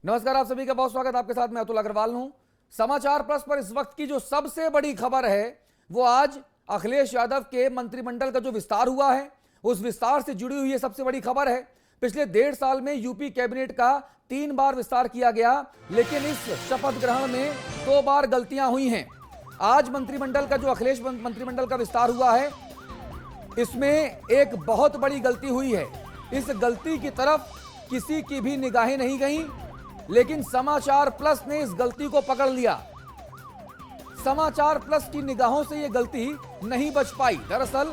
नमस्कार, आप सभी का बहुत स्वागत। आपके साथ मैं अतुल अग्रवाल हूं। समाचार प्लस पर इस वक्त की जो सबसे बड़ी खबर है वो आज अखिलेश यादव के मंत्रिमंडल का जो विस्तार हुआ है उस विस्तार से जुड़ी हुई ये सबसे बड़ी खबर है। पिछले 1.5 साल में यूपी कैबिनेट का 3 बार विस्तार किया गया, लेकिन इस शपथ ग्रहण में 2 बार गलतियां हुई हैं। आज मंत्रिमंडल का जो अखिलेश मंत्रिमंडल का विस्तार हुआ है इसमें एक बहुत बड़ी गलती हुई है। इस गलती की तरफ किसी की भी निगाहें नहीं गईं, लेकिन समाचार प्लस ने इस गलती को पकड़ लिया। समाचार प्लस की निगाहों से यह गलती नहीं बच पाई। दरअसल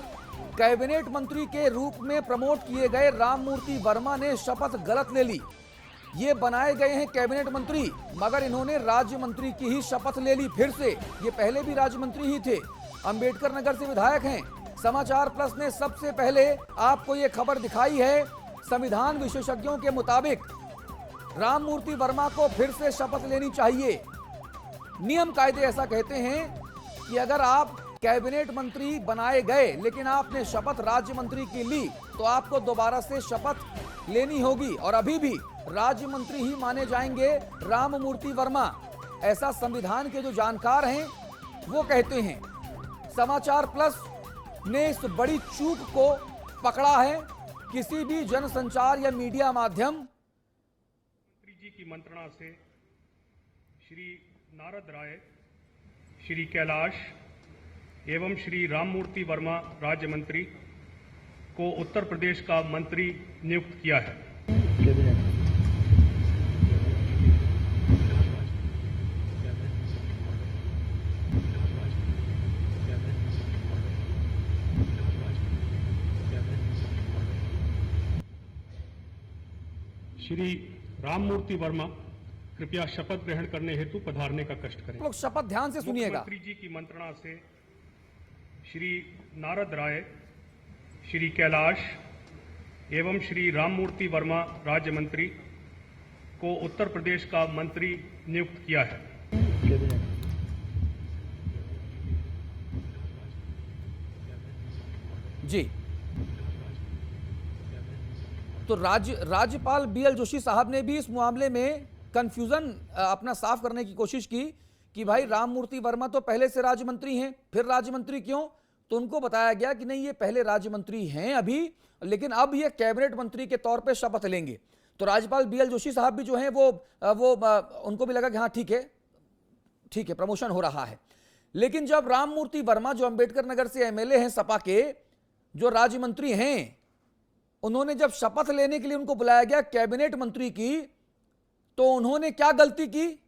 कैबिनेट मंत्री के रूप में प्रमोट किए गए राममूर्ति वर्मा ने शपथ गलत ले ली। ये बनाए गए हैं कैबिनेट मंत्री, मगर इन्होंने राज्य मंत्री की ही शपथ ले ली फिर से। ये पहले भी राज्य मंत्री ही थे, अंबेडकर नगर से विधायक हैं। समाचार प्लस ने सबसे पहले आपको ये खबर दिखाई है। संविधान विशेषज्ञों के मुताबिक राममूर्ति वर्मा को फिर से शपथ लेनी चाहिए। नियम कायदे ऐसा कहते हैं कि अगर आप कैबिनेट मंत्री बनाए गए लेकिन आपने शपथ राज्य मंत्री की ली तो आपको दोबारा से शपथ लेनी होगी और अभी भी राज्य मंत्री ही माने जाएंगे राममूर्ति वर्मा। ऐसा संविधान के जो जानकार हैं वो कहते हैं। समाचार प्लस ने इस बड़ी चूक को पकड़ा है। किसी भी जनसंचार या मीडिया माध्यम जी की मंत्रणा से श्री नारद राय, श्री कैलाश एवं श्री राममूर्ति वर्मा राज्य मंत्री को उत्तर प्रदेश का मंत्री नियुक्त किया है। श्री राममूर्ति वर्मा कृपया शपथ ग्रहण करने हेतु पधारने का कष्ट करें। लोग शपथ ध्यान से सुनिएगा। मुख्यमंत्री जी की मंत्रणा से श्री नारद राय, श्री कैलाश एवं श्री राममूर्ति वर्मा राज्य मंत्री को उत्तर प्रदेश का मंत्री नियुक्त किया है। जी, तो राज्यपाल बीएल जोशी साहब ने भी इस मामले में कंफ्यूजन अपना साफ करने की कोशिश की कि भाई राममूर्ति वर्मा तो पहले से राज्य मंत्री हैं, फिर राज्य मंत्री क्यों? तो उनको बताया गया कि नहीं, ये पहले राज्य मंत्री हैं अभी, लेकिन अब ये कैबिनेट मंत्री के तौर पे शपथ लेंगे। तो राज्यपाल बीएल जोशी साहब भी जो हैं वो उनको भी लगा कि हाँ ठीक है, प्रमोशन हो रहा है। लेकिन जब राममूर्ति वर्मा जो अंबेडकर नगर से एमएलए हैं सपा के, जो राज्य मंत्री हैं, उन्होंने जब शपथ लेने के लिए उनको बुलाया गया कैबिनेट मंत्री की, तो उन्होंने क्या गलती की?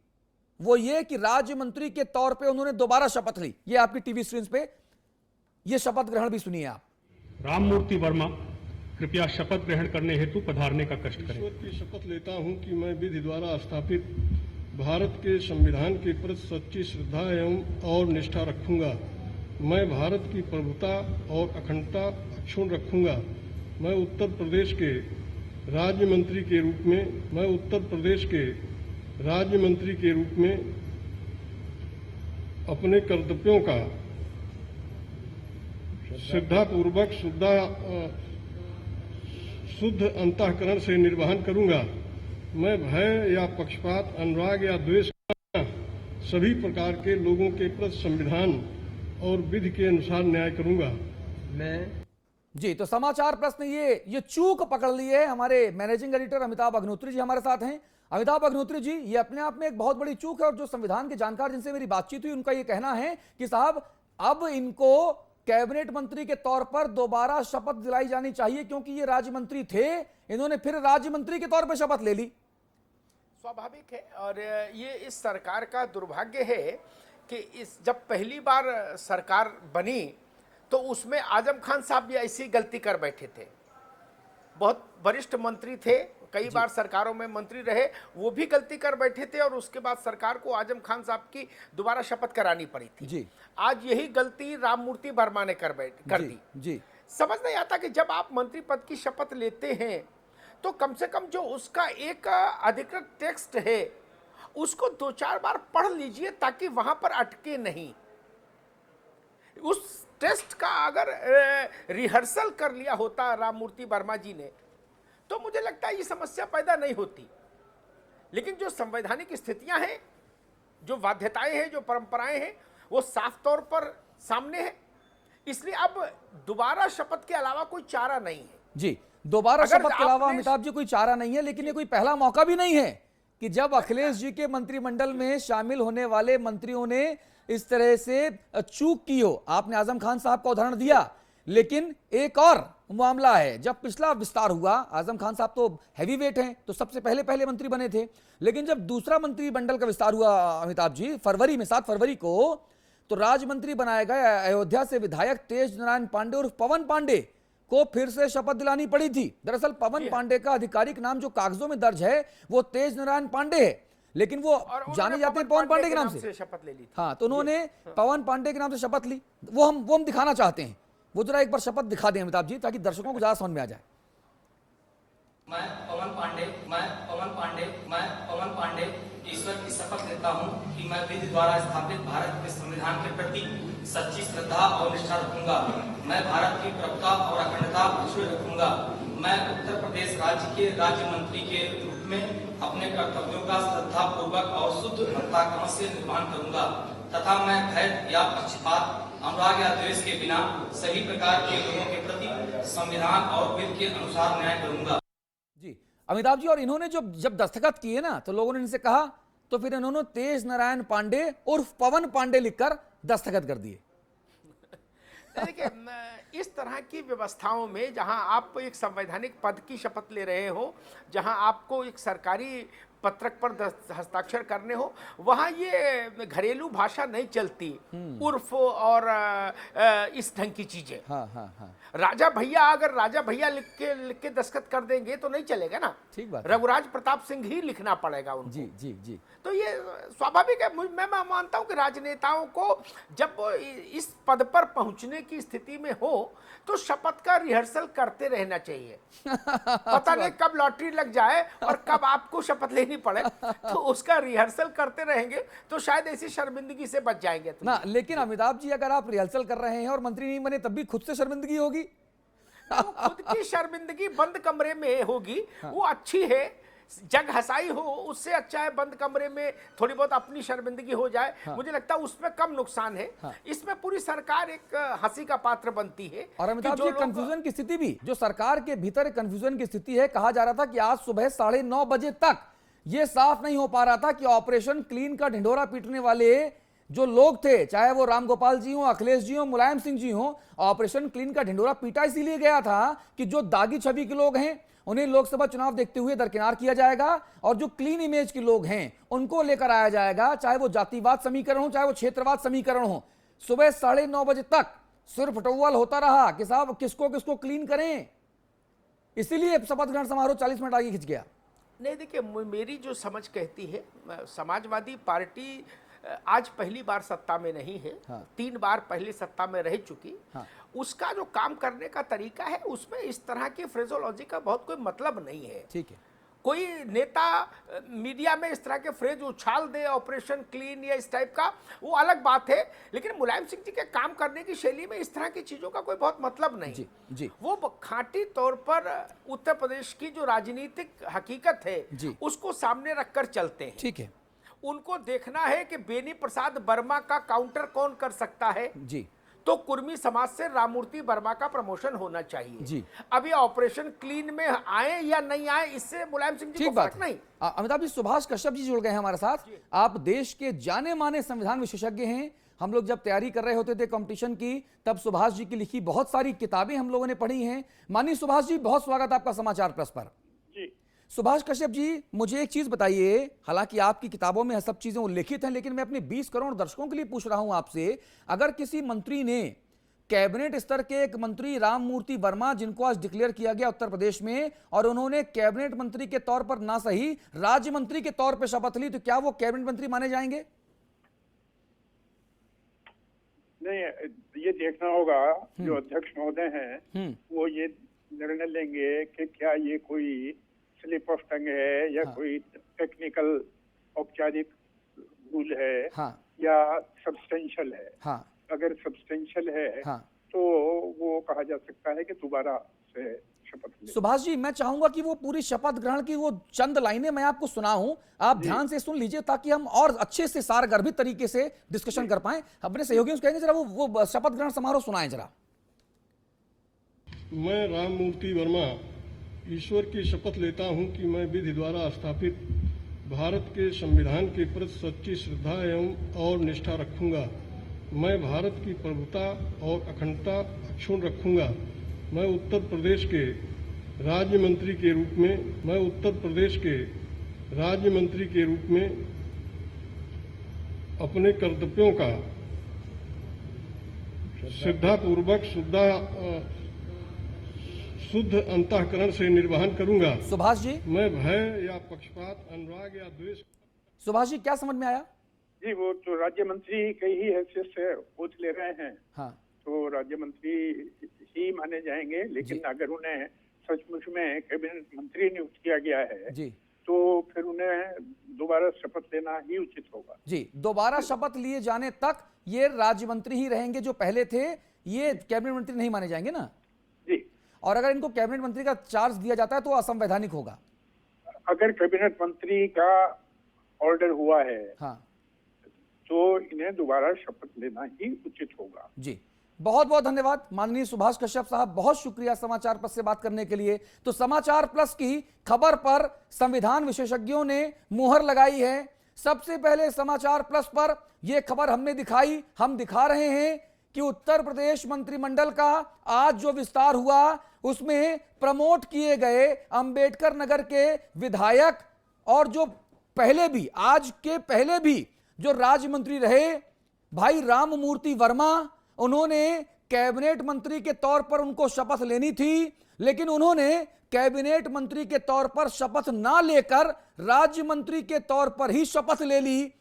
वो ये कि राज्य मंत्री के तौर पे उन्होंने दोबारा शपथ ली। ये आपकी टीवी स्क्रीन पे ये शपथ ग्रहण भी सुनिए आप। राममूर्ति वर्मा कृपया शपथ ग्रहण करने हेतु पधारने का कष्ट करें। ईश्वर की शपथ लेता हूं कि मैं विधि द्वारा स्थापित भारत के संविधान के प्रति सच्ची श्रद्धा एवं और निष्ठा रखूंगा। मैं भारत की प्रभुता और अखंडता अक्षुण्ण रखूंगा। मैं उत्तर प्रदेश के राज्य मंत्री के रूप में अपने कर्तव्यों का श्रद्धापूर्वक शुद्ध अंतःकरण से निर्वहन करूंगा। मैं भय या पक्षपात, अनुराग या द्वेष सभी प्रकार के लोगों के प्रति संविधान और विधि के अनुसार न्याय करूंगा। मैं जी, तो समाचार प्लस ने ये चूक पकड़ ली है। हमारे मैनेजिंग एडिटर अमिताभ अग्निहोत्री जी हमारे साथ हैं। अमिताभ अग्निहोत्री जी, ये अपने आप में एक बहुत बड़ी चूक है और जो संविधान के जानकार जिनसे मेरी बातचीत हुई उनका ये कहना है कि साहब अब इनको कैबिनेट मंत्री के तौर पर दोबारा शपथ दिलाई जानी चाहिए, क्योंकि ये राज्य मंत्री थे, इन्होंने फिर राज्य मंत्री के तौर पर शपथ ले ली। स्वाभाविक है, और ये इस सरकार का दुर्भाग्य है कि जब पहली बार सरकार बनी तो उसमें आजम खान साहब भी ऐसी गलती कर बैठे थे। बहुत वरिष्ठ मंत्री थे, कई बार सरकारों में मंत्री रहे, वो भी गलती कर बैठे थे और उसके बाद सरकार को आजम खान साहब की दोबारा शपथ करानी पड़ी थी। जी। आज यही गलती राममूर्ति वर्मा ने कर दी। जी। समझ नहीं आता कि जब आप मंत्री पद की शपथ लेते हैं तो कम से कम जो उसका एक अधिकृत टेक्स्ट है उसको 2-4 बार पढ़ लीजिए ताकि वहां पर अटके नहीं। उस टेस्ट का अगर रिहर्सल कर लिया होता राममूर्ति वर्मा जी ने तो मुझे लगता है ये समस्या पैदा नहीं होती। लेकिन जो संवैधानिक स्थितियां हैं, जो बाध्यताएं हैं, जो परंपराएं हैं, वो साफ तौर पर सामने है। इसलिए अब दोबारा शपथ के अलावा कोई चारा नहीं है। जी, दोबारा अगर शपथ के अलावा आपने- अमिताभ जी कोई चारा नहीं है, लेकिन ये कोई पहला मौका भी नहीं है कि जब अखिलेश जी के मंत्रिमंडल में शामिल होने वाले मंत्रियों ने इस तरह से चूक की हो। आपने आजम खान साहब का उदाहरण दिया, लेकिन एक और मामला है, जब पिछला विस्तार हुआ, आजम खान साहब तो हैवी वेट हैं, तो सबसे पहले मंत्री बने थे, लेकिन जब दूसरा मंत्रिमंडल का विस्तार हुआ अमिताभ जी, फरवरी में 7 फरवरी को, तो राज्य मंत्री बनाए गए अयोध्या से विधायक तेज नारायण पांडे और पवन पांडे को फिर से शपथ दिलानी पड़ी थी। दरअसल पवन पांडे का आधिकारिक नाम जो कागजों में दर्ज है वो तेज नारायण पांडे है, लेकिन वो जाने जाते हैं पवन पांडे के नाम से शपथ ले ली थी। हाँ, तो उन्होंने पवन पांडे के नाम से शपथ ली। वो हम दिखाना चाहते हैं, वो जरा एक बार शपथ दिखा दें अमिताभ जी, ताकि दर्शकों को ज्यादा समझ में आ जाए। मैं पवन पांडे ईश्वर की शपथ लेता हूँ कि मैं विधि द्वारा स्थापित भारत के संविधान के प्रति सच्ची श्रद्धा और निष्ठा रखूंगा। मैं भारत की प्रभुता और अखंडता अक्षुण्ण रखूंगा। मैं उत्तर प्रदेश राज्य के राज्य मंत्री के रूप में अपने कर्तव्यों का श्रद्धा पूर्वक और शुद्ध भक्ताक्रम से निर्वहन करूंगा तथा मैं भय या पक्षपात, अनुराग या द्वेष के बिना सभी प्रकार के लोगों के प्रति संविधान और विधि के अनुसार न्याय करूंगा। जी अमिताभ जी, और इन्होंने जब दस्तखत किए ना, तो लोगों ने इनसे कहा, तो फिर इन्होंने तेज नारायण पांडे उर्फ पवन पांडे लिखकर दस्तखत कर दिए। देखिए, इस तरह की व्यवस्थाओं में जहां आप एक संवैधानिक पद की शपथ ले रहे हो, जहां आपको एक सरकारी पत्रक पर हस्ताक्षर करने हो, वहां ये घरेलू भाषा नहीं चलती, उर्फ और इस ढंग की चीजें। हाँ हाँ हाँ, राजा भैया, अगर राजा भैया लिख के दस्तखत कर देंगे तो नहीं चलेगा ना। ठीक बात है। रघुराज प्रताप सिंह ही लिखना पड़ेगा उनको। जी जी जी, तो ये स्वाभाविक है। मैं मानता हूं कि राजनेताओं को जब इस पद पर पहुंचने की स्थिति में हो तो शपथ का रिहर्सल करते रहना चाहिए। पता नहीं कब लॉटरी लग जाए और कब आपको शपथ लेनी पड़े, तो उसका रिहर्सल करते रहेंगे तो शायद ऐसी शर्मिंदगी से बच जाएंगे तो। ना, लेकिन अमिताभ जी, अगर आप रिहर्सल कर रहे हैं और मंत्री नहीं बने, तब भी खुद से शर्मिंदगी होगी। वो खुद की शर्मिंदगी बंद कमरे में होगी, वो अच्छी है। जग हसाई हो उससे अच्छा है बंद कमरे में थोड़ी बहुत अपनी शर्मिंदगी हो जाए। मुझे लगता है उसमें कम नुकसान है। इसमें पूरी सरकार एक हंसी का पात्र बनती है। और अमिताभ जी, कंफ्यूजन की स्थिति भी, जो सरकार के भीतर कंफ्यूजन की स्थिति है, कहा जा रहा था कि आज सुबह 9:30 बजे तक यह साफ नहीं हो पा रहा था कि ऑपरेशन क्लीन का ढिंढोरा पीटने वाले जो लोग थे, चाहे वो रामगोपाल जी हो, अखिलेश जी हो, मुलायम सिंह जी हो, ऑपरेशन क्लीन का ढिंढोरा पीटा इसीलिए गया था कि जो दागी छवि के लोग हैं उन्हें लोकसभा चुनाव देखते हुए दरकिनार किया जाएगा, और जो क्लीन इमेज के लोग हैं उनको लेकर आया जाएगा, चाहे वो जातिवाद समीकरण हो, चाहे वो क्षेत्रवाद समीकरण हो। सुबह 9:30 बजे तक सिर्फ टोवल होता रहा कि साहब किसको किसको क्लीन करें, इसीलिए शपथ ग्रहण समारोह 40 मिनट आगे खिंच गया। नहीं, देखिए, मेरी जो समझ कहती है, समाजवादी पार्टी आज पहली बार सत्ता में नहीं है। 3 बार पहले सत्ता में रह चुकी। उसका जो काम करने का तरीका है उसमें इस तरह की फ्रेजोलॉजी का बहुत कोई मतलब नहीं है। ठीक है, कोई नेता मीडिया में इस तरह के फ्रेज उछाल दे, ऑपरेशन क्लीन या इस टाइप का, वो अलग बात है। लेकिन मुलायम सिंह जी के काम करने की शैली में इस तरह की चीजों का कोई बहुत मतलब नहीं। जी जी, वो खांटी तौर पर उत्तर प्रदेश की जो राजनीतिक हकीकत है उसको सामने रखकर चलते हैं। ठीक है, उनको देखना है कि बेनी प्रसाद वर्मा का काउंटर कौन कर सकता है। जी, तो कुर्मी समाज से राममूर्ति वर्मा का प्रमोशन होना चाहिए। जी, अब ये ऑपरेशन क्लीन में आए या नहीं आए, इससे मुलायम सिंह जी को फर्क नहीं। अमिताभ जी, सुभाष कश्यप जी जुड़ गए हैं हमारे साथ। आप देश के जाने माने संविधान विशेषज्ञ हैं। हम लोग जब तैयारी कर रहे होते थे कंपटीशन की, तब सुभाष जी की लिखी बहुत सारी किताबें हम लोगों ने पढ़ी हैं। माननीय सुभाष जी, बहुत स्वागत आपका समाचार प्लस पर। सुभाष कश्यप जी, मुझे एक चीज बताइए, हालांकि आपकी किताबों में सब चीजें उल्लेखित हैं, लेकिन मैं अपने 20 करोड़ दर्शकों के लिए पूछ रहा हूं आपसे, अगर किसी मंत्री ने, कैबिनेट स्तर के एक मंत्री राममूर्ति वर्मा, जिनको आज डिक्लेयर किया गया उत्तर प्रदेश में, और उन्होंने कैबिनेट मंत्री के तौर पर ना सही राज्य मंत्री के तौर पर शपथ ली, तो क्या वो कैबिनेट मंत्री माने जाएंगे? नहीं, ये देखना होगा जो अध्यक्ष महोदय हैं वो ये निर्णय लेंगे कि क्या ये कोई स्लिप ऑफ टंग है या कोई टेक्निकल औपचारिक रूल है या सब्सटेंशियल है। अगर सब्सटेंशियल है तो वो कहा जा सकता है कि दोबारा से शपथ ले। सुभाष जी, मैं चाहूंगा कि वो पूरी शपथ ग्रहण की वो चंद लाइनें मैं आपको सुनाऊं, आप ध्यान से सुन लीजिए ताकि हम और अच्छे से सारगर्भित तरीके से डिस्कशन कर पाएं। अपने सहयोगियों से कहेंगे जरा वो शपथ ग्रहण समारोह सुनाएं जरा। मैं राममूर्ति वर्मा ईश्वर की शपथ लेता हूं कि मैं विधि द्वारा स्थापित भारत के संविधान के प्रति सच्ची श्रद्धा एवं और निष्ठा रखूंगा। मैं भारत की प्रभुता और अखंडता अक्षुण्ण रखूंगा। मैं उत्तर प्रदेश के राज्य मंत्री के रूप में अपने कर्तव्यों का श्रद्धापूर्वक शुद्ध अंतःकरण से निर्वहन करूंगा। सुभाष जी, मैं भय या पक्षपात, अनुराग या द्वेष। सुभाष जी क्या समझ में आया? जी, वो तो राज्य मंत्री की ही हैसियत से ओथ ले रहे हैं, हाँ, तो राज्य मंत्री ही माने जाएंगे। लेकिन अगर उन्हें सचमुच में कैबिनेट मंत्री नियुक्त किया गया है जी, तो फिर उन्हें दोबारा शपथ लेना ही उचित होगा। जी, दोबारा शपथ लिए जाने तक ये राज्य मंत्री ही रहेंगे जो पहले थे, ये कैबिनेट मंत्री नहीं माने जाएंगे ना जी। और अगर इनको कैबिनेट मंत्री का चार्ज दिया जाता है तो असंवैधानिक होगा। अगर कैबिनेट मंत्री का ऑर्डर हुआ है हाँ तो इन्हें दोबारा शपथ लेना ही उचित होगा। जी, बहुत बहुत धन्यवाद माननीय सुभाष कश्यप साहब, बहुत शुक्रिया समाचार प्लस से बात करने के लिए। तो समाचार प्लस की खबर पर संविधान विशेषज्ञों ने मुहर लगाई है। सबसे पहले समाचार प्लस पर यह खबर हमने दिखाई, हम दिखा रहे हैं कि उत्तर प्रदेश मंत्रिमंडल का आज जो विस्तार हुआ उसमें प्रमोट किए गए अंबेडकर नगर के विधायक और जो पहले भी, आज के पहले भी जो राज्य मंत्री रहे भाई राममूर्ति वर्मा, उन्होंने कैबिनेट मंत्री के तौर पर उनको शपथ लेनी थी, लेकिन उन्होंने कैबिनेट मंत्री के तौर पर शपथ ना लेकर राज्य मंत्री के तौर पर ही शपथ ले ली।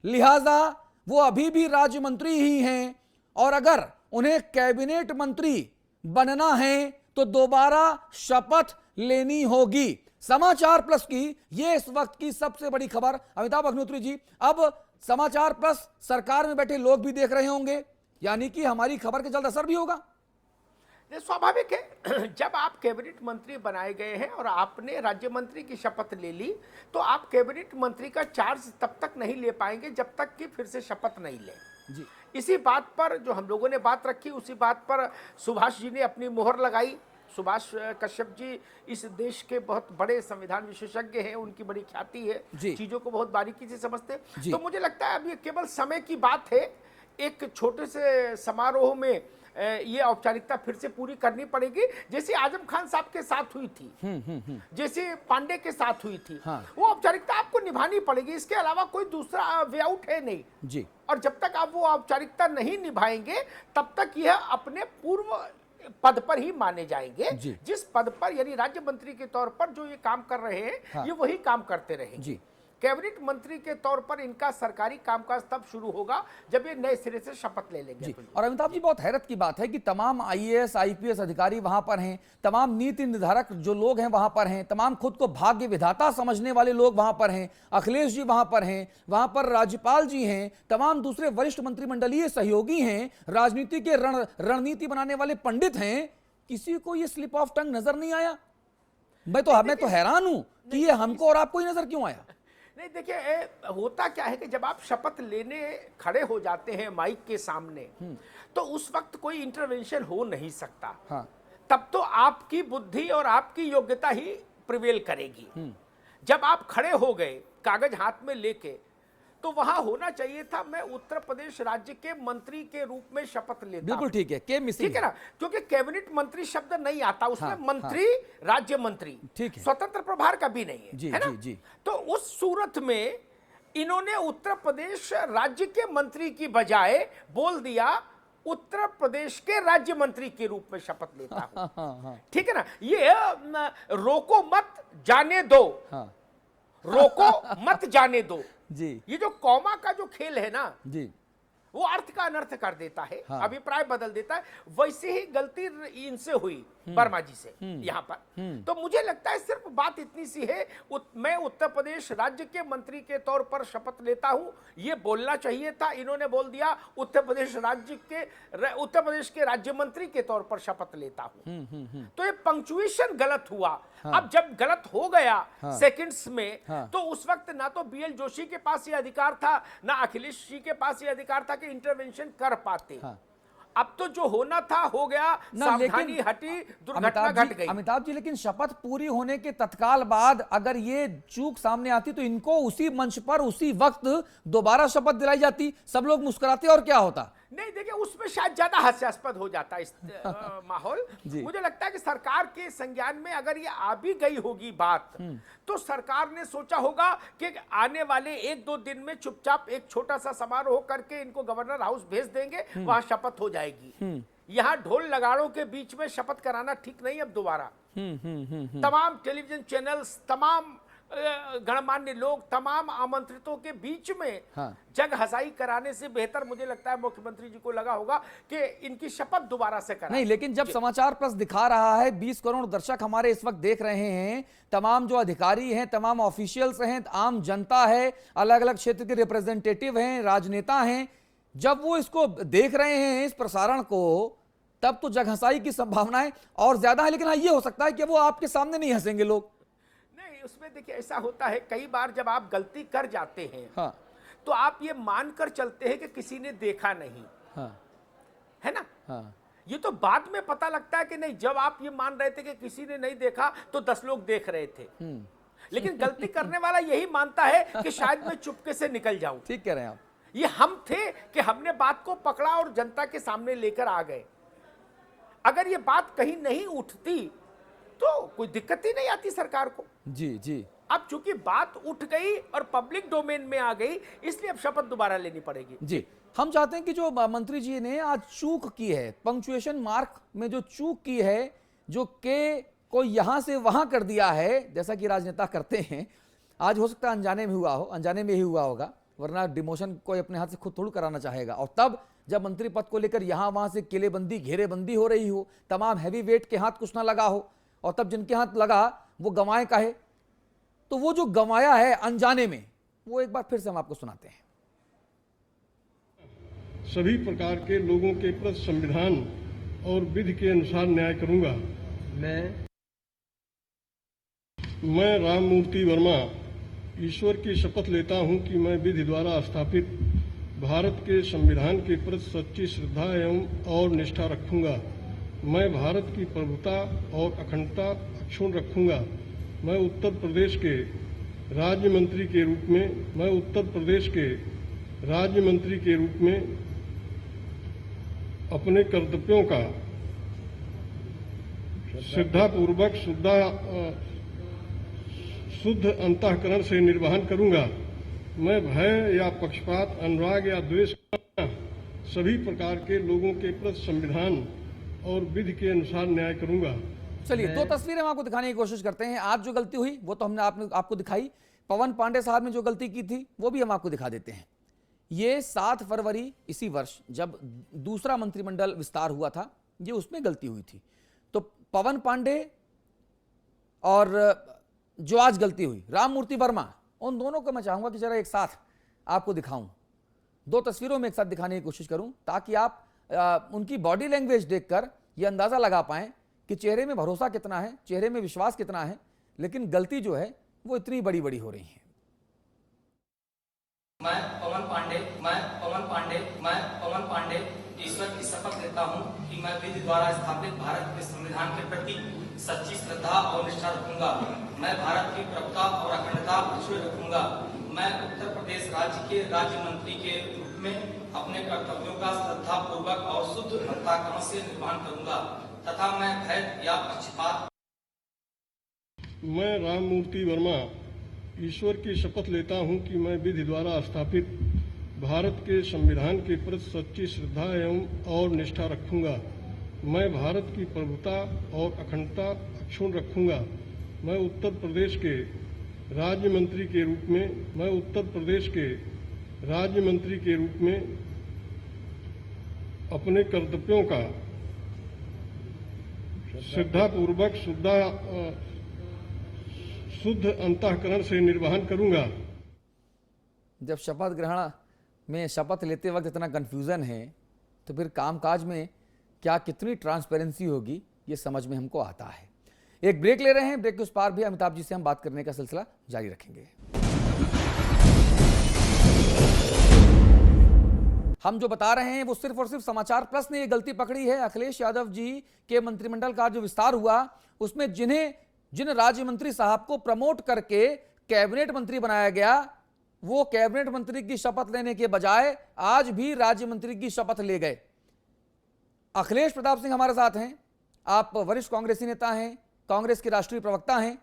लिहाजा वो अभी भी राज्य मंत्री ही हैं और अगर उन्हें कैबिनेट मंत्री बनना है तो दोबारा शपथ लेनी होगी। समाचार प्लस की ये इस वक्त की सबसे बड़ी खबर। अमिताभ अग्निहोत्री जी, अब समाचार प्लस सरकार में बैठे लोग भी देख रहे होंगे, यानी कि हमारी खबर का जल्द असर भी होगा। ये स्वाभाविक है, जब आप कैबिनेट मंत्री बनाए गए हैं और आपने राज्य मंत्री की शपथ ले ली तो आप कैबिनेट मंत्री का चार्ज तब तक नहीं ले पाएंगे जब तक कि फिर से शपथ नहीं लें। जी, इसी बात पर जो हम लोगों ने बात रखी, उसी बात पर सुभाष जी ने अपनी मुहर लगाई। सुभाष कश्यप जी इस देश के बहुत बड़े संविधान विशेषज्ञ हैं, उनकी बड़ी ख्याति है, चीजों को बहुत बारीकी से समझते हैं। तो मुझे लगता है अब ये केवल समय की बात है, एक छोटे से समारोह में ये औपचारिकता फिर से पूरी करनी पड़ेगी, जैसे आजम खान साहब के साथ हुई थी, जैसे पांडे के साथ हुई थी। हाँ। वो औपचारिकता आपको निभानी पड़ेगी, इसके अलावा कोई दूसरा वे आउट है नहीं जी। और जब तक आप वो औपचारिकता नहीं निभाएंगे तब तक यह अपने पूर्व पद पर ही माने जाएंगे। जिस पद पर यानी राज्य मंत्री के तौर पर जो ये काम कर रहे हैं, हाँ। ये वही काम करते रहेंगे। जी। कैबिनेट मंत्री के तौर पर इनका सरकारी कामकाज तब शुरू होगा जब ये नए सिरे से शपथ ले लेंगे। जी। और अमिताभ जी, बहुत हैरत की बात है कि तमाम आईएएस आईपीएस अधिकारी वहां पर हैं, तमाम नीति निर्धारक जो लोग हैं वहां पर हैं, तमाम खुद को भाग्य विधाता समझने वाले लोग वहां पर हैं, अखिलेश जी वहां पर हैं, वहां पर राज्यपाल जी हैं, तमाम दूसरे वरिष्ठ मंत्रिमंडलीय सहयोगी हैं, राजनीति के रणनीति बनाने वाले पंडित हैं, किसी को ये स्लिप ऑफ टंग नजर नहीं आया। मैं तो हैरान हूं कि ये हमको और आपको ही नजर क्यों आया। नहीं, देखिए होता क्या है कि जब आप शपथ लेने खड़े हो जाते हैं माइक के सामने तो उस वक्त कोई इंटरवेंशन हो नहीं सकता। हाँ। तब तो आपकी बुद्धि और आपकी योग्यता ही प्रिवेल करेगी। जब आप खड़े हो गए कागज हाथ में लेके तो वहां होना चाहिए था मैं उत्तर प्रदेश राज्य के मंत्री के रूप में शपथ लेता। बिल्कुल ठीक है, के मिसिंग, ठीक है ना, क्योंकि कैबिनेट मंत्री शब्द नहीं आता उसमें। हाँ, मंत्री राज्य मंत्री, ठीक है, स्वतंत्र प्रभार का भी नहीं है, जी, है ना? जी। तो उस सूरत में इन्होंने उत्तर प्रदेश राज्य के मंत्री की बजाय बोल दिया उत्तर प्रदेश के राज्य मंत्री के रूप में शपथ लेता हूं। ठीक है ना, ये रोको मत जाने दो, रोको मत जाने दो जी। ये जो कौमा का जो खेल है ना जी, वो अर्थ का अनर्थ कर देता है, हाँ। अभिप्राय बदल देता है। वैसे ही गलती इनसे हुई, वर्मा जी से यहाँ पर। तो मुझे लगता है सिर्फ बात इतनी सी है, मैं उत्तर प्रदेश राज्य के मंत्री के तौर पर शपथ लेता हूँ, ये बोलना चाहिए था, इन्होंने बोल दिया उत्तर प्रदेश के राज्य मंत्री के तौर पर शपथ लेता हूँ। तो ये पंक्चुएशन गलत हुआ। अब जब गलत हो गया सेकंड्स में, तो उस वक्त ना तो बीएल जोशी के पास ये अधिकार था, ना अखिलेश जी के पास ये अधिकार था कि इंटरवेंशन कर पाते। अब तो जो होना था हो गया, सावधानी हटी, दुर्घटना घट गई। अमिताभ जी, लेकिन शपथ पूरी होने के तत्काल बाद अगर ये चूक सामने आती तो इनको उसी मंच पर उसी वक्त दोबारा शपथ दिलाई जाती, सब लोग मुस्कुराते और क्या होता? नहीं, देखिए उसमें शायद ज्यादा हास्यास्पद हो जाता इस माहौल। मुझे लगता है कि सरकार के संज्ञान में अगर ये आ भी गई होगी बात, तो सरकार ने सोचा होगा कि आने वाले 1-2 दिन में चुपचाप एक छोटा सा समारोह करके इनको गवर्नर हाउस भेज देंगे, वहां शपथ हो जाएगी। यहाँ ढोल नगाड़ों के बीच में शपथ कराना ठीक नहीं अब दोबारा। तमाम टेलीविजन चैनल्स, तमाम गणमान्य लोग, तमाम आमंत्रितों के बीच में जग हसाई कराने से बेहतर मुझे लगता है मुख्यमंत्री जी को लगा होगा कि इनकी शपथ दोबारा से कराएं। नहीं, लेकिन जब समाचार प्लस दिखा रहा है, 20 करोड़ दर्शक हमारे इस वक्त देख रहे हैं, तमाम जो अधिकारी हैं, तमाम ऑफिशियल्स हैं, आम जनता है, अलग अलग क्षेत्र के रिप्रेजेंटेटिव हैं, राजनेता हैं, जब वो इसको देख रहे हैं इस प्रसारण को, तब तो जग हसाई की संभावनाएं और ज्यादा है। लेकिन हाँ, ये हो सकता है कि वो आपके सामने नहीं हंसेंगे लोग। उसमें देखिए ऐसा होता है, कई बार जब आप गलती कर जाते हैं तो आप ये मानकर चलते हैं कि किसी ने देखा नहीं, है ना। ये तो बाद में पता लगता है कि नहीं, जब आप ये मान रहे थे कि किसी ने नहीं देखा तो 10 लोग देख रहे थे। लेकिन गलती करने वाला यही मानता है कि शायद मैं चुपके से निकल जाऊं। ठीक कह रहे हैं आप। ये हम थे कि हमने बात को पकड़ा और जनता के सामने लेकर आ गए। अगर ये बात कहीं नहीं उठती तो कोई दिक्कत ही नहीं आती सरकार को। जी जी। अब चूंकि बात उठ गई और पब्लिक डोमेन में आ गई, इसलिए अब शपथ दोबारा लेनी पड़ेगी। जी, हम चाहते हैं कि जो मंत्री जी ने आज चूक की है, पंक्चुएशन मार्क में जो चूक की है, जो के को यहां से वहां कर दिया है, जैसा कि राजनेता करते हैं, आज हो सकता है अनजाने में हुआ हो, अनजाने में ही हुआ होगा, वरना डिमोशन कोई अपने हाथ से खुद थोड़ा कराना चाहेगा। और तब जब मंत्री पद को लेकर यहां वहां से किलेबंदी, घेरेबंदी हो रही हो, तमाम हैवी वेट के हाथ कुछ ना लगा हो, और तब जिनके हाथ लगा वो गंवाए काहे, तो वो जो गंवाया है अनजाने में, वो एक बार फिर से हम आपको सुनाते हैं। सभी प्रकार के लोगों के प्रति संविधान और विधि के अनुसार न्याय करूंगा। मैं राममूर्ति वर्मा ईश्वर की शपथ लेता हूं कि मैं विधि द्वारा स्थापित भारत के संविधान के प्रति सच्ची श्रद्धा एवं और निष्ठा रखूंगा। मैं भारत की प्रभुता और अखंडता अक्षुण्ण रखूंगा। मैं उत्तर प्रदेश के राज्य मंत्री के रूप में अपने कर्तव्यों का श्रद्धापूर्वक शुद्ध अंतःकरण से निर्वहन करूंगा। मैं भय या पक्षपात, अनुराग या द्वेष सभी प्रकार के लोगों के प्रति संविधान और विधि के अनुसार न्याय करूंगा। चलिए, 2 तस्वीरें हम आपको दिखाने की कोशिश करते हैं। आज जो गलती हुई वो तो हमने आपको दिखाई, पवन पांडे साहब ने जो गलती की थी वो भी हम आपको दिखा देते हैं। ये 7 फरवरी इसी वर्ष जब दूसरा मंत्रिमंडल विस्तार हुआ था, ये उसमें गलती हुई थी। तो पवन पांडे और जो आज गलती हुई राममूर्ति वर्मा, उन दोनों को मैं चाहूंगा कि जरा एक साथ आपको दिखाऊं, 2 तस्वीरों में एक साथ दिखाने की कोशिश करूं, ताकि आप उनकी बॉडी लैंग्वेज देखकर यह अंदाजा लगा पाएं कि चेहरे में भरोसा कितना है, चेहरे में विश्वास कितना है, लेकिन गलती जो है वो इतनी बड़ी बड़ी हो रही है। मैं पवन पांडे ईश्वर की शपथ लेता हूं कि मैं विधि द्वारा स्थापित भारत के संविधान के प्रति सच्ची श्रद्धा और निष्ठा रखूंगा। मैं भारत की प्रभुता और अखंडता अक्षुण्ण रखूंगा। मैं उत्तर प्रदेश राज्य के राज्य मंत्री के रूप में अपने कर्तव्यों का श्रद्धा पूर्वक और शुद्ध अंतःकरण से निर्वहन करूंगा तथा मैं भय या पक्षपात। मैं राममूर्ति वर्मा ईश्वर की शपथ लेता हूं कि मैं विधि द्वारा स्थापित भारत के संविधान के प्रति सच्ची श्रद्धा एवं और निष्ठा रखूंगा। मैं भारत की प्रभुता और अखंडता अक्षुण्ण रखूंगा। मैं उत्तर प्रदेश के राज्य मंत्री के रूप में अपने कर्तव्यों का श्रद्धापूर्वक शुद्ध अंतःकरण से निर्वहन करूंगा। जब शपथ ग्रहण में शपथ लेते वक्त इतना कंफ्यूजन है तो फिर कामकाज में क्या कितनी ट्रांसपेरेंसी होगी ये समझ में हमको आता है। एक ब्रेक ले रहे हैं, ब्रेक के उस पार भी अमिताभ जी से हम बात करने का सिलसिला जारी रखेंगे। हम जो बता रहे हैं वो सिर्फ और सिर्फ समाचार प्लस ने ये गलती पकड़ी है। अखिलेश यादव जी के मंत्रिमंडल का जो विस्तार हुआ उसमें जिन राज्य मंत्री साहब को प्रमोट करके कैबिनेट मंत्री बनाया गया वो कैबिनेट मंत्री की शपथ लेने के बजाय आज भी राज्य मंत्री की शपथ ले गए। अखिलेश प्रताप सिंह हमारे साथ हैं, आप वरिष्ठ कांग्रेसी नेता हैं, कांग्रेस के राष्ट्रीय प्रवक्ता हैं।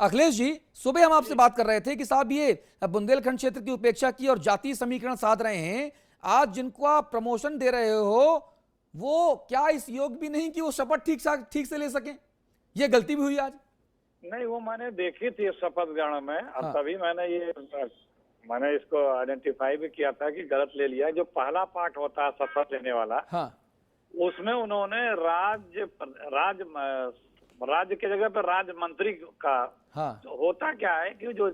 अखिलेश जी, सुबह हम आपसे बात कर रहे थे कि साहब ये बुंदेलखंड क्षेत्र की उपेक्षा की और जातीय समीकरण साध रहे हैं, आज जिनको आप प्रमोशन दे रहे हो वो क्या इस योग भी नहीं कि वो शपथ ठीक से ले सकें? ये गलती भी हुई आज? नहीं, वो मैंने देखी थी शपथ ग्रहण में और तभी मैंने इसको आइडेंटिफाई भी किया था कि गलत ले लिया। जो पहला पार्ट होता है शपथ लेने वाला, हाँ, उसमें उन्होंने राज्य की जगह पर राज्य मंत्री का, हाँ, होता क्या है कि जो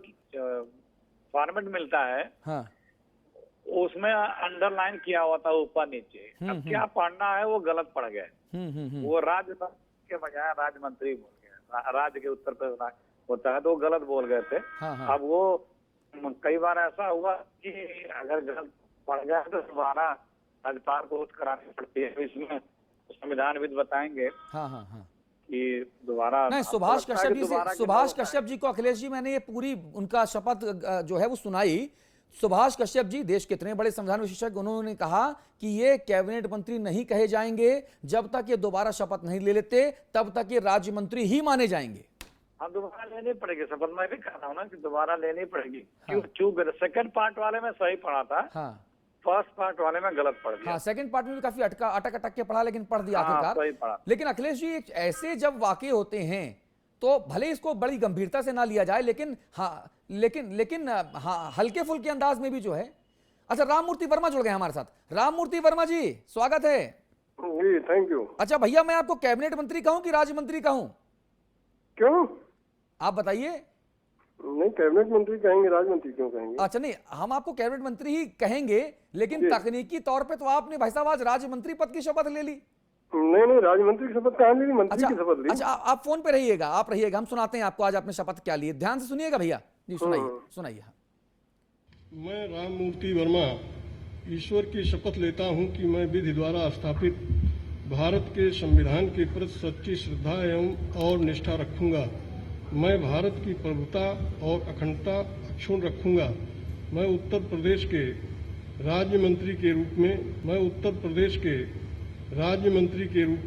फॉर्मेट मिलता है, हाँ, उसमें अंडरलाइन किया हुआ था ऊपर नीचे। अब क्या पढ़ना है वो गलत पढ़ गए। वो राज्य के बजाय राज्य मंत्री बोल गए। राज्य के उत्तर प्रदेश होता है तो वो गलत बोल गए थे। हाँ, हाँ। अब वो कई बार ऐसा हुआ कि अगर गलत पढ़ गया तो दोबारा राज्यपाल को करानी पड़ती है। इसमें संविधानविद बताएंगे हाँ, हाँ, हाँ, कि दोबारा नहीं, सुभाष कश्यप जी को अखिलेश जी मैंने ये पूरी उनका शपथ जो है वो सुनाई। सुभाष कश्यप जी देश के इतने बड़े संविधान विशेषज्ञ, उन्होंने कहा कि ये कैबिनेट मंत्री नहीं कहे जाएंगे जब तक ये दोबारा शपथ नहीं ले लेते, तब तक ये राज्य मंत्री ही माने जाएंगे। हाँ, दोबारा लेनी पड़ेगी शपथ। मैं भी कह रहा हूँ ना कि दोबारा लेनी पड़ेगी। क्यों चूक सेकंड पार्ट वाले में सही पढ़ा था, हाँ, फर्स्ट पार्ट वाले में गलत पढ़ दिया। हाँ, सेकंड पार्ट में भी काफी अटक के पढ़ा, लेकिन पढ़ दिया हाँ, सही आखिरकार। पढ़ा। लेकिन अखिलेश जी, ऐसे जब वाकई होते हैं तो भले इसको बड़ी गंभीरता से ना लिया जाए, लेकिन हाँ, हल्के फुल्के अंदाज में भी जो है। अच्छा, राममूर्ति वर्मा जुड़ गए हमारे साथ। राममूर्ति वर्मा जी, स्वागत है जी, थैंक यू। अच्छा भैया, मैं आपको कैबिनेट मंत्री कहूं कि राज्य मंत्री कहूं? क्यों? आप बताइए। नहीं, कैबिनेट मंत्री कहेंगे, राज्य मंत्री क्यों कहेंगे? अच्छा, नहीं, हम आपको कैबिनेट मंत्री ही कहेंगे, लेकिन तकनीकी तौर पे तो आपने भाई साहब आज राज्य मंत्री पद की शपथ ले ली। नहीं, राज्य मंत्री की शपथ कहाँ ली, मंत्री की शपथ ली। अच्छा, आप फोन पे रहिएगा, हम सुनाते हैं आपको आज आपने शपथ क्या ली। ध्यान से सुनिएगा भैया जी, सुनाइए। मैं राममूर्ति वर्मा ईश्वर की शपथ लेता हूं कि मैं विधि द्वारा स्थापित भारत के संविधान के प्रति सच्ची श्रद्धा एवं और निष्ठा रखूंगा। मैं भारत की प्रभुता और अखंडता अक्षुण्ण रखूंगा। मैं उत्तर प्रदेश के राज्य मंत्री के रूप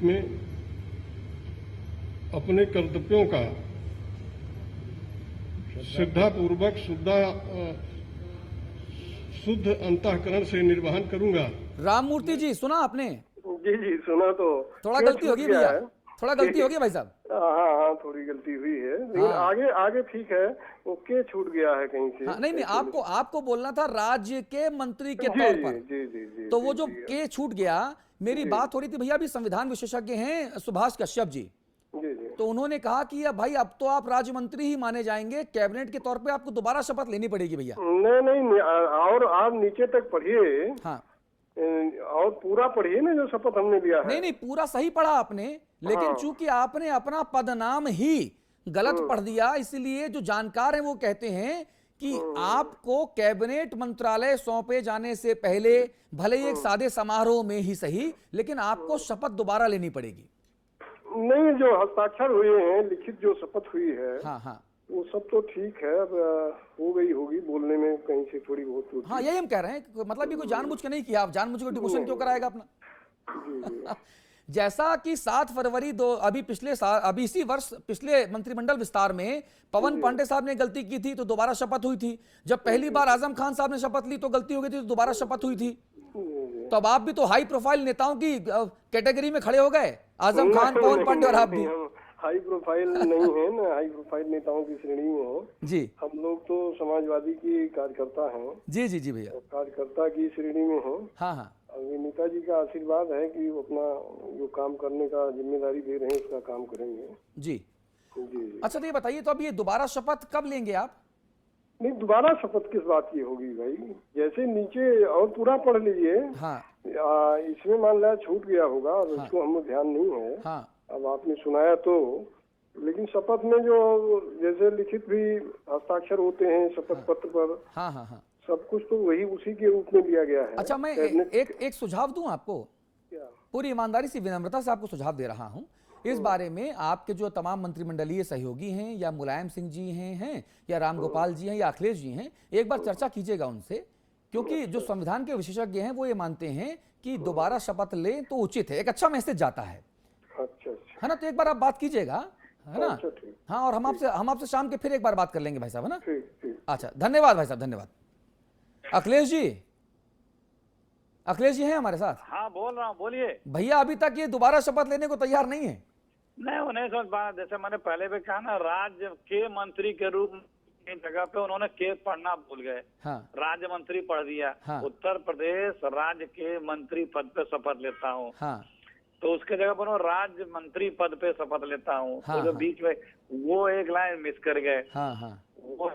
में अपने कर्तव्यों का श्रद्धापूर्वक शुद्ध अंतःकरण से निर्वहन करूंगा। राममूर्ति जी, सुना आपने? जी, सुना। तो थोड़ा गलती होगी भैया, थोड़ा गलती होगी भाई साहब। हाँ, थोड़ी गलती हुई है, लेकिन आगे ठीक है। वो के छूट गया है कहीं से। हाँ, नहीं, आपको बोलना था राज्य के मंत्री के तौर पर। जी, तो वो जो के छूट गया, मेरी बात हो रही थी भैया, अभी संविधान विशेषज्ञ हैं सुभाष कश्यप जी, तो उन्होंने कहा कि भाई अब तो आप राज्य मंत्री ही माने जाएंगे, कैबिनेट के तौर पे आपको दोबारा शपथ लेनी पड़ेगी भैया। नहीं, और आप नीचे तक पढ़िए। हाँ, और पूरा पढ़िए ना जो शपथ हमने लिया है। नहीं, पूरा सही पढ़ा आपने, लेकिन चूंकि आपने अपना पदनाम ही गलत पढ़ दिया, इसलिए जो जानकार हैं वो कहते हैं कि आपको कैबिनेट मंत्रालय सौंपे जाने से पहले भले ही एक सादे समारोह में ही सही, लेकिन आपको शपथ दोबारा लेनी पड़ेगी। नहीं, जो हस्ताक्षर हुए हैं, लिखित जो शपथ हुई है, हाँ, वो सब तो ठीक है। अब हो गई होगी, बोलने में कहीं से थोड़ी बहुत होती। हाँ, यही हम कह रहे हैं, मतलब ये कोई जानबूझ के नहीं किया। आप जानबूझ के डिमोशन क्यों कराएगा अपना? जैसा कि 7 फरवरी अभी इसी वर्ष पिछले मंत्रिमंडल विस्तार में पवन पांडे साहब ने गलती की थी तो दोबारा शपथ हुई थी। जब पहली बार आजम खान साहब ने शपथ ली तो गलती हो गई थी तो दोबारा शपथ हुई थी। तो अब आप भी तो हाई प्रोफाइल नेताओं की कैटेगरी में खड़े हो गए, आजम खान, पवन पांडे और आप भी। हाई प्रोफाइल नहीं है ना, हाई प्रोफाइल नेताओं की श्रेणी में हो जी। हम लोग तो समाजवादी की कार्यकर्ता हैं। जी भैया, कार्यकर्ता की श्रेणी में हो। हाँ, अभी नेताजी का आशीर्वाद है कि वो अपना जो काम करने का जिम्मेदारी दे रहे हैं उसका काम करेंगे। जी जी। अच्छा, तो ये बताइए, तो अब ये दोबारा शपथ कब लेंगे आप? नहीं, दोबारा शपथ किस बात की होगी भाई? जैसे नीचे और पूरा पढ़ लीजिए। हाँ इसमें मान लिया छूट गया होगा, अब इसको हमें ध्यान नहीं है। हाँ अब आपने सुनाया तो, लेकिन शपथ में जो जैसे लिखित भी हस्ताक्षर होते हैं शपथ पत्र पर, हाँ हाँ हाँ। सब कुछ तो वही उसी के रूप में दिया गया है। अच्छा, मैं एक सुझाव दूं आपको, क्या? पूरी ईमानदारी से विनम्रता से आपको सुझाव दे रहा हूं। इस बारे में आपके जो तमाम मंत्रिमंडलीय सहयोगी हैं, या मुलायम सिंह जी हैं या राम गोपाल जी हैं या अखिलेश जी हैं, एक बार चर्चा कीजिएगा उनसे, क्योंकि जो संविधान के विशेषज्ञ हैं वो ये मानते हैं कि दोबारा शपथ लें तो उचित है, एक अच्छा मैसेज जाता है। अच्छा है ना? तो एक बार आप बात कीजिएगा, है ना? अच्छा, ठीक। हाँ, और हम आपसे शाम के फिर एक बार बात कर लेंगे भाई साहब, है ना? ठीक। अच्छा, धन्यवाद भाई साहब, धन्यवाद। अखिलेश जी हैं हमारे साथ? हाँ बोल रहा हूँ, बोलिए। भैया अभी तक ये दोबारा शपथ लेने को तैयार नहीं है। नहीं, वो नहीं समझ पा, जैसे मैंने पहले भी कहा ना, राज्य के मंत्री के रूप में जगह पे उन्होंने के पढ़ना भूल गए। हाँ राज्य मंत्री पढ़ दिया। हाँ। उत्तर प्रदेश राज्य के मंत्री पद पे शपथ लेता हूँ, हाँ तो उसके जगह पर राज्य मंत्री पद पे शपथ लेता हूँ। हाँ, तो जो हाँ। बीच में वो एक लाइन मिस कर गए, हाँ हाँ वो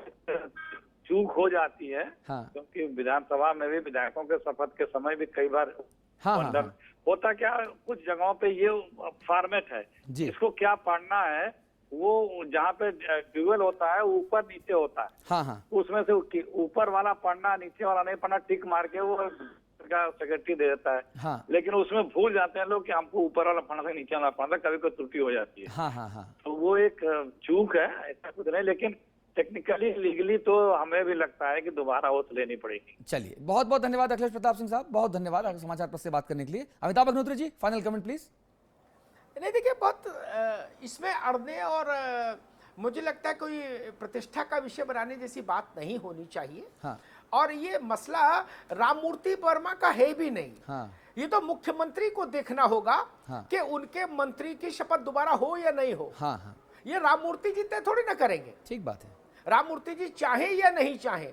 चूक हो जाती है। हाँ क्योंकि विधानसभा में भी विधायकों के शपथ के समय भी कई बार हाँ हाँ, वंडर हाँ होता। क्या कुछ जगहों पे ये फॉर्मेट है, जी। इसको क्या पढ़ना है, वो जहाँ पे ड्यूअल होता है ऊपर नीचे होता है, हाँ हाँ उसमें से ऊपर वाला पढ़ना नीचे वाला नहीं पढ़ना टिक मार के वो सेक्रेटरी दे देता है। हाँ लेकिन उसमें भूल जाते हैं लोग कि हमको ऊपर वाला पढ़ना था नीचे वाला पढ़ना, कभी कोई त्रुटि हो जाती है। हाँ हाँ हाँ। तो वो एक चूक है, ऐसा कुछ नहीं। लेकिन टेक्निकली लीगली तो हमें भी लगता है कि दोबारा ओथ लेनी पड़ेगी। चलिए, बहुत बहुत धन्यवाद अखिलेश प्रताप सिंह साहब, बहुत धन्यवाद समाचार पत्र से बात करने के लिए। Amitabh Agnihotri ji, final comment please. नहीं देखिए, बहुत इसमें अड़ने और मुझे लगता है कोई प्रतिष्ठा का विषय बनाने जैसी बात नहीं होनी चाहिए। हाँ और ये मसला राममूर्ति वर्मा का है भी नहीं। हाँ ये तो मुख्यमंत्री को देखना होगा हाँ। कि उनके मंत्री की शपथ दोबारा हो या नहीं हो। हाँ हाँ, ये राममूर्ति जी तय थोड़ी ना करेंगे। ठीक बात है। राममूर्ति जी चाहे या नहीं चाहे,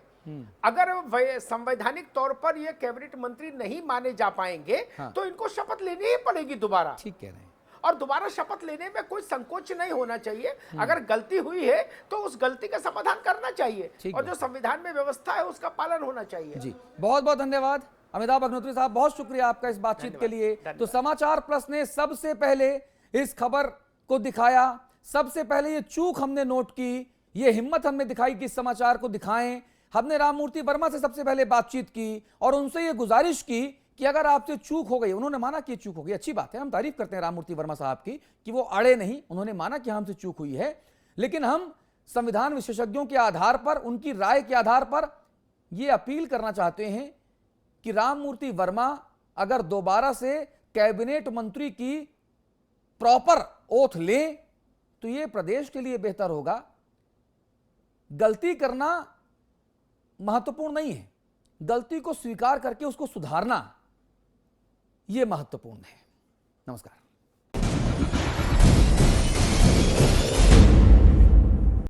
अगर संवैधानिक तौर पर ये कैबिनेट मंत्री नहीं माने जा पाएंगे, हाँ। तो इनको शपथ लेनी ही पड़ेगी दोबारा। ठीक कह रहे हैं। और दोबारा शपथ लेने में कोई संकोच नहीं होना चाहिए। अगर गलती हुई है तो उस गलती का समाधान करना चाहिए, ठीक और है। जो संविधान में व्यवस्था है उसका पालन होना चाहिए। जी, बहुत बहुत धन्यवाद अमिताभ अग्निहोत्री साहब, बहुत शुक्रिया आपका इस बातचीत के लिए। तो समाचार प्लस ने सबसे पहले इस खबर को दिखाया, सबसे पहले ये चूक हमने नोट की, ये हिम्मत हमने दिखाई कि इस समाचार को दिखाएं। हमने राममूर्ति वर्मा से सबसे पहले बातचीत की और उनसे ये गुजारिश की कि अगर आपसे चूक हो गई, उन्होंने माना कि चूक हो गई, अच्छी बात है, हम तारीफ करते हैं राममूर्ति वर्मा साहब की कि वो अड़े नहीं, उन्होंने माना कि हमसे चूक हुई है। लेकिन हम संविधान विशेषज्ञों के आधार पर, उनकी राय के आधार पर यह अपील करना चाहते हैं कि राममूर्ति वर्मा अगर दोबारा से कैबिनेट मंत्री की प्रॉपर ओथ लें तो यह प्रदेश के लिए बेहतर होगा। गलती करना महत्वपूर्ण नहीं है, गलती को स्वीकार करके उसको सुधारना यह महत्वपूर्ण है। नमस्कार।